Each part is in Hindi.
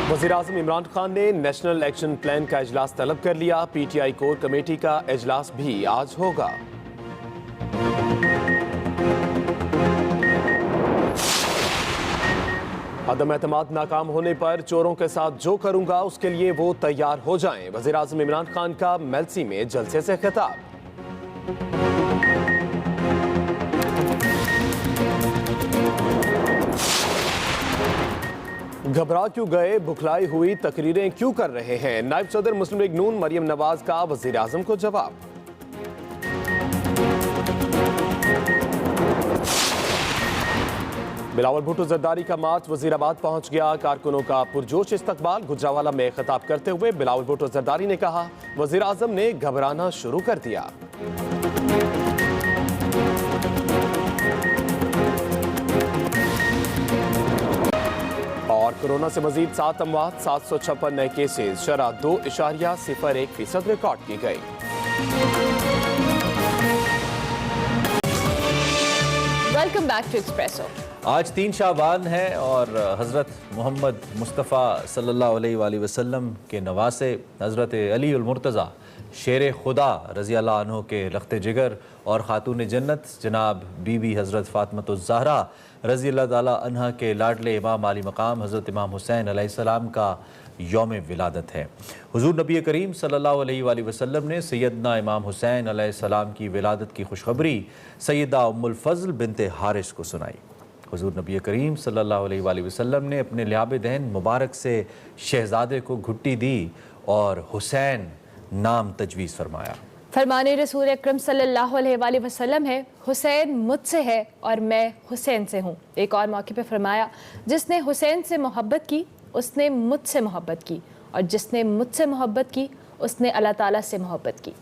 वज़ीर-ए-आज़म इमरान खान ने नेशनल एक्शन प्लान का इजलास तलब कर लिया। पीटीआई कोर कमेटी का इजलास भी आज होगा। अदम एतमाद नाकाम होने पर चोरों के साथ जो करूंगा उसके लिए वो तैयार हो जाएं। वज़ीर-ए-आज़म इमरान खान का मेलसी में जलसे से खिताब। घबरा क्यों गए, बुखलाई हुई तकरीरें क्यों कर रहे हैं? नायब सदर मुस्लिम लीग नून मरियम नवाज का वज़ीर-ए-आज़म को जवाब। बिलावल भुट्टो जरदारी का मार्च वजीराबाद पहुंच गया। कारकुनों का पुरजोश इस्तकबाल। गुजरावाला में खिताब करते हुए बिलावल भुट्टो जरदारी ने कहा, वज़ीर-ए-आज़म ने घबराना शुरू कर दिया। और कोरोना से मजीद 7 अमवात, 756 नए केसेज, शरह 2.01% रिकॉर्ड की गई। Welcome back to Expresso. आज 3 शाबान है और हज़रत मोहम्मद मुस्तफ़ा सल्लल्लाहु अलैहि वसल्लम के नवासे हज़रत अली उल मुर्तज़ा शेर खुदा रज़ी अल्लाह अन्हो के लख्त जिगर और ख़ातून जन्नत जनाब बीबी हज़रत फ़ातिमतुज़ ज़हरा रज़ी अल्लाह ताला अन्हा के लाडले इमाम आली मकाम हज़रत इमाम हुसैन अलैहिस्सलाम का यौम विलादत है। हुज़ूर नबी करीम सल्लल्लाहु अलैहि वसल्लम ने सैयदना इमाम हुसैन अलैहिस्सलाम की विलादत की खुशखबरी सैयदा उम्मुल फ़ज़ल बिन्ते हारिस को सुनाई। हुज़ूर नबी करीम सल्लल्लाहु अलैहि वसल्लम ने अपने लिहाब दहन मुबारक से शहज़ादे को घुट्टी दी और हुसैन नाम तजवीज़ फरमाया। फरमाने रसूल अकरम सल्लल्लाहु अलैहि वसल्लम है, हुसैन मुझसे है और मैं हुसैन से हूँ। एक और मौके पे फरमाया, जिसने हुसैन से मोहब्बत की उसने मुझसे मोहब्बत की और जिसने मुझसे मोहब्बत की उसने अल्लाह ताला से मोहब्बत की।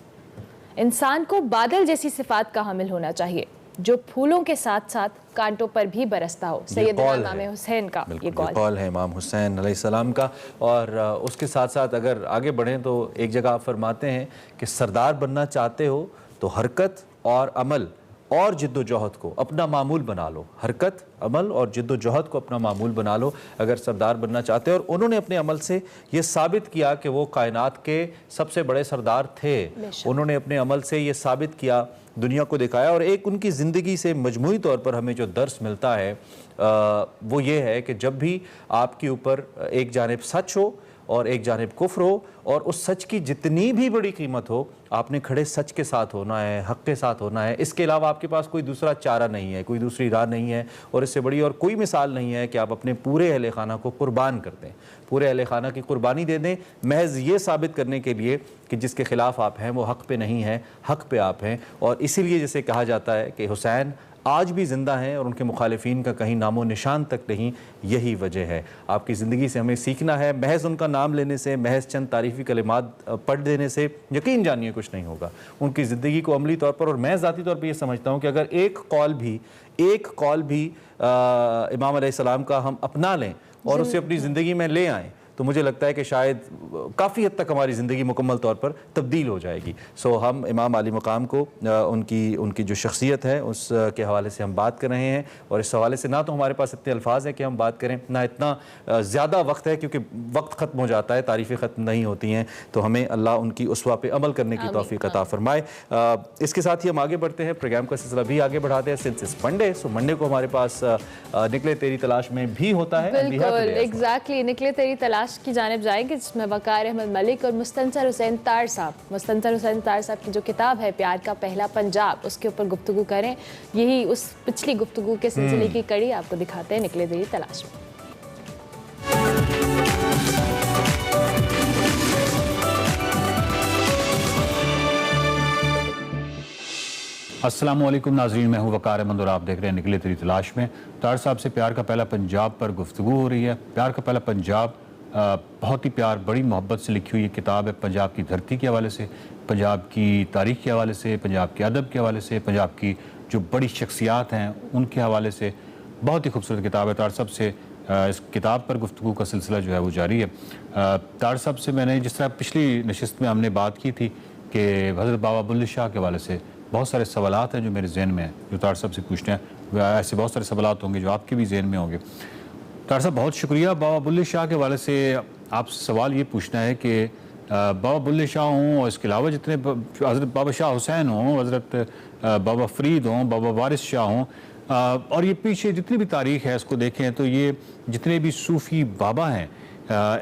इंसान को बादल जैसी सिफात का हामिल होना चाहिए जो फूलों के साथ साथ कांटों पर भी बरसता हो। सैयदना इमाम हुसैन का ये कॉल है, इमाम हुसैन अलैहिस्सलाम का। और उसके साथ साथ अगर आगे बढ़ें तो एक जगह आप फरमाते हैं कि सरदार बनना चाहते हो तो हरकत और अमल और जिद्दोजहद को अपना मामूल बना लो। हरकत, अमल और जिद्दोजहद को अपना मामूल बना लो अगर सरदार बनना चाहते हो। और उन्होंने अपने अमल से ये साबित किया कि वो कायनात के सबसे बड़े सरदार थे। उन्होंने अपने अमल से ये साबित किया, दुनिया को दिखाया। और एक उनकी ज़िंदगी से मजमूई तौर पर हमें जो दर्स मिलता है वो ये है कि जब भी आपके ऊपर एक जानिब सच हो और एक जानिब कुफ्र हो और उस सच की जितनी भी बड़ी कीमत हो, आपने खड़े सच के साथ होना है, हक़ के साथ होना है। इसके अलावा आपके पास कोई दूसरा चारा नहीं है, कोई दूसरी राह नहीं है और इससे बड़ी और कोई मिसाल नहीं है कि आप अपने पूरे अहले खाना को कुर्बान कर दें, पूरे अहले खाना की कुर्बानी दे दें, महज ये साबित करने के लिए कि जिसके ख़िलाफ़ आप हैं वो हक़ पे नहीं है, हक़ पे आप हैं। और इसीलिए जैसे कहा जाता है कि हुसैन आज भी ज़िंदा हैं और उनके मुखालिफिन का कहीं नामो निशान तक नहीं। यही वजह है। आपकी ज़िंदगी से हमें सीखना है। महज उनका नाम लेने से, महज चंद तारीफ़ी कलिमात पढ़ देने से यकीन जानिए कुछ नहीं होगा। उनकी ज़िंदगी को अमली तौर पर, और मैं ज़ाती तौर पर यह समझता हूँ कि अगर एक कॉल भी इमाम अलैहिस्सलाम का हम अपना लें और उसे अपनी ज़िंदगी में ले आएँ तो मुझे लगता है कि शायद काफ़ी हद तक हमारी ज़िंदगी मुकम्मल तौर पर तब्दील हो जाएगी। सो हम इमाम आली मकाम को उनकी जो शख्सियत है उसके हवाले से हम बात कर रहे हैं। और इस हवाले से ना तो हमारे पास इतने अल्फाज हैं कि हम बात करें, ना इतना ज़्यादा वक्त है क्योंकि वक्त ख़त्म हो जाता है, तारीफ़ें ख़त्म नहीं होती हैं। तो हमें अल्लाह उनकी उसवा पे अमल करने की तौफ़ीक़ अता फरमाए। इसके साथ ही हम आगे बढ़ते हैं, प्रोग्राम का सिलसिला भी आगे बढ़ाते हैं। सिंस मंडे, सो मंडे को हमारे पास निकले तेरी तलाश में भी होता है। एग्जैक्टली, निकले तेरी तलाश की जानिब जाएंगे जिसमें वकार अहमद मलिक और मुस्तंसर हुसैन तार साहब की जो किताब है प्यार का पहला पंजाब, उसके ऊपर गुफ्तगू करें। यही उस पिछली गुफ्तगू के सिलसिले की कड़ी आपको दिखाते हैं निकले तेरी तलाश में। अस्सलामु अलैकुम नाज़रीन, मैं हूँ वकार अहमद और आप देख रहे हैं निकले तेरी तलाश में। तार साहब से प्यार का पहला पंजाब पर गुफ्तगू हो रही है। प्यार का पहला पंजाब बहुत ही प्यार, बड़ी मोहब्बत से लिखी हुई किताब है। पंजाब की धरती के हवाले से, पंजाब की तारीख़ के हवाले से, पंजाब के अदब के हवाले से, पंजाब की जो बड़ी शख्सियात हैं उनके हवाले से बहुत ही खूबसूरत किताब है। तार साहब से इस किताब पर गुफ्तगू का सिलसिला जो है वो जारी है। तार साहब से मैंने जिस तरह पिछली नशिस्त में हमने बात की थी कि हज़रत बाबा बुल्ले शाह के हवाले से बहुत सारे सवालात हैं जो मेरे जहन में हैं, जो तार साहब से पूछते हैं। ऐसे बहुत सारे सवालात होंगे जो आपके भी जहन में होंगे। डॉक्टर साहब बहुत शुक्रिया। बाबा बुल्ले शाह के हवाले से आपसे सवाल ये पूछना है कि बाबा बुल्ले शाह हों और इसके अलावा जितने हज़रत बाबा शाह हुसैन हों, हज़रत बाबा फरीद हों, बाबा वारिस शाह हों, और ये पीछे जितनी भी तारीख़ है इसको देखें तो ये जितने भी सूफ़ी बाबा हैं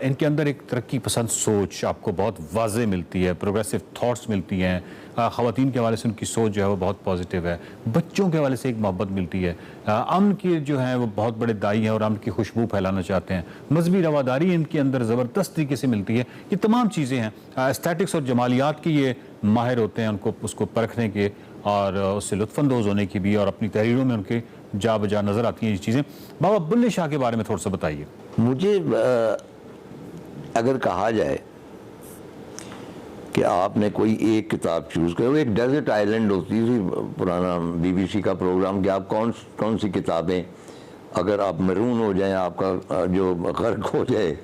इनके अंदर एक तरक्की पसंद सोच आपको बहुत वाज़े मिलती है, प्रोग्रेसिव थॉट्स मिलती हैं। ख़वातीन के हवाले से उनकी सोच जो है वो बहुत पॉजिटिव है। बच्चों के हवाले से एक मोहब्बत मिलती है। अमन के जो हैं वो बहुत बड़े दाई हैं और अमन की खुशबू फैलाना चाहते हैं। मजहबी रवादारी इनके अंदर ज़बरदस्त तरीके से मिलती है। ये तमाम चीज़ें हैं। एस्थेटिक्स और जमालियात की ये माहिर होते हैं, उनको उसको परखने के और उससे लुत्फ़अंदोज़ होने की भी, और अपनी तहरीरों में उनके जा बजा नज़र आती हैं ये चीज़ें। बाबा बुल्ले शाह के बारे में थोड़ा सा बताइए। मुझे अगर कहा जाए कि आपने कोई एक किताब चूज़ करो, एक डेजर्ट आइलैंड होती थी पुराना BBC का प्रोग्राम, कि आप कौन सी किताबें, अगर आप मरून हो जाएं, आपका जो गर्क हो जाए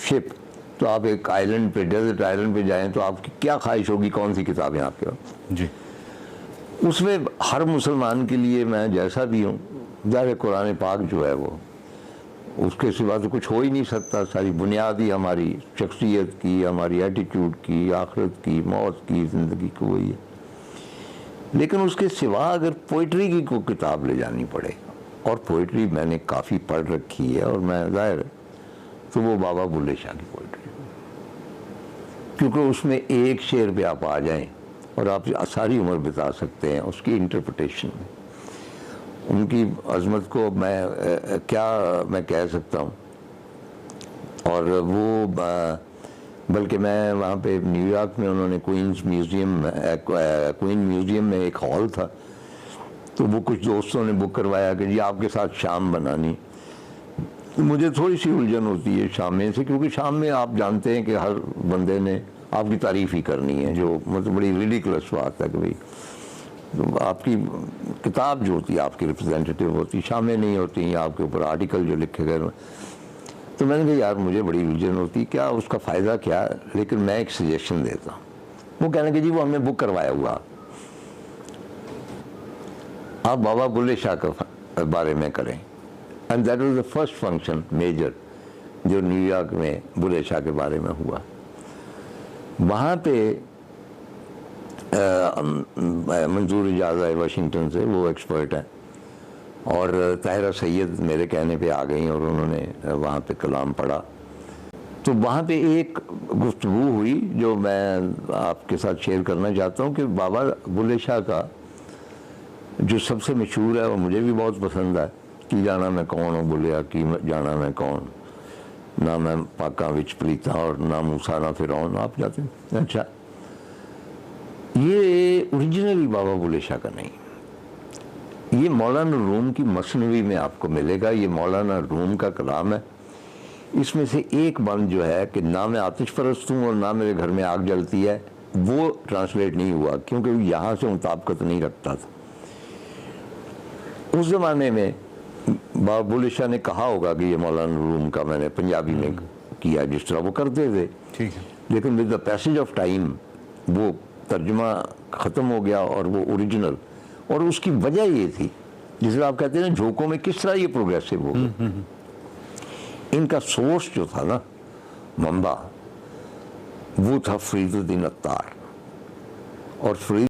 शिप, तो आप एक आइलैंड पे, डेजर्ट आइलैंड पे जाएं, तो आपकी क्या ख्वाहिश होगी, कौन सी किताबें आपके पास? जी, उसमें हर मुसलमान के लिए, मैं जैसा भी हूँ, ज़ाहिर कुरान पाक जो है वो उसके सिवा तो कुछ हो ही नहीं सकता। सारी बुनियादी हमारी शख्सियत की, हमारी एटीट्यूड की, आखिरत की, मौत की, ज़िंदगी की वही है। लेकिन उसके सिवा अगर पोइट्री की कोई किताब ले जानी पड़े, और पोइट्री मैंने काफ़ी पढ़ रखी है, और मैं ज़ाहिर तो वो बाबा बुल्ले शाह की पोइट्री, क्योंकि उसमें एक शेर पे आप आ जाएं और आप सारी उम्र बिता सकते हैं उसकी इंटरप्रिटेशन में। उनकी अज़मत को मैं कह सकता हूँ। और वो बल्कि मैं वहाँ पे न्यूयॉर्क में, उन्होंने क्वीन म्यूज़ियम में एक हॉल था, तो वो कुछ दोस्तों ने बुक करवाया कि जी आपके साथ शाम बनानी। तो मुझे थोड़ी सी उलझन होती है शाम में से, क्योंकि शाम में आप जानते हैं कि हर बंदे ने आपकी तारीफ़ ही करनी है, जो मतलब बड़ी रिडिकुलस बात है कि भाई, तो आपकी किताब जो होती है आपकी रिप्रेजेंटेटिव होती, शामें नहीं होती, आपके ऊपर आर्टिकल जो लिखे गए। तो मैंने कहा यार मुझे बड़ी उलझन होती, क्या उसका फ़ायदा क्या, लेकिन मैं एक सजेशन देता हूँ। वो कहने के जी वो हमने बुक करवाया हुआ, आप बाबा बुल्ले शाह के बारे में करें। And that was the first function major जो न्यूयॉर्क में बुल्ले शाह के बारे में हुआ। वहाँ पे मंजूर इजाज़ा है वाशिंगटन से, वो एक्सपर्ट हैं, और ताहिरा सैयद मेरे कहने पे आ गई और उन्होंने वहाँ पे कलाम पढ़ा। तो वहाँ पे एक गुफ्तगू हुई जो मैं आपके साथ शेयर करना चाहता हूँ कि बाबा बुल्ले शाह का जो सबसे मशहूर है वो मुझे भी बहुत पसंद है, कि जाना मैं कौन हूँ बुलिया की जाना मैं कौन, ना मैं पाका विच प्रीता और ना मूसा ना फिरौन। आप जाते हैं? अच्छा, ये ओरिजिनली बाबा बुल्ले शाह का नहीं, ये मौलाना रूम की मसनवी में आपको मिलेगा। ये मौलाना रूम का कलाम है। इसमें से एक बंद जो है कि ना मैं आतिश परस्त हूँ और ना मेरे घर में आग जलती है, वो ट्रांसलेट नहीं हुआ क्योंकि यहाँ से मुताबिकत नहीं रखता था। उस ज़माने में बाबा बुल्ले शाह ने कहा होगा कि ये मौलाना रूम का मैंने पंजाबी में किया, जिस तरह वो करते थे, ठीक है। लेकिन with the passage of time वो तर्जुमा ख़त्म हो गया और वो ओरिजिनल, और उसकी वजह ये थी, जिसे आप कहते हैं ना झोंकों में किस तरह ये प्रोग्रेसिव हो गया। इनका सोर्स जो था ना, मंबा, वो था फरीदुद्दीन अत्तार। और फरीद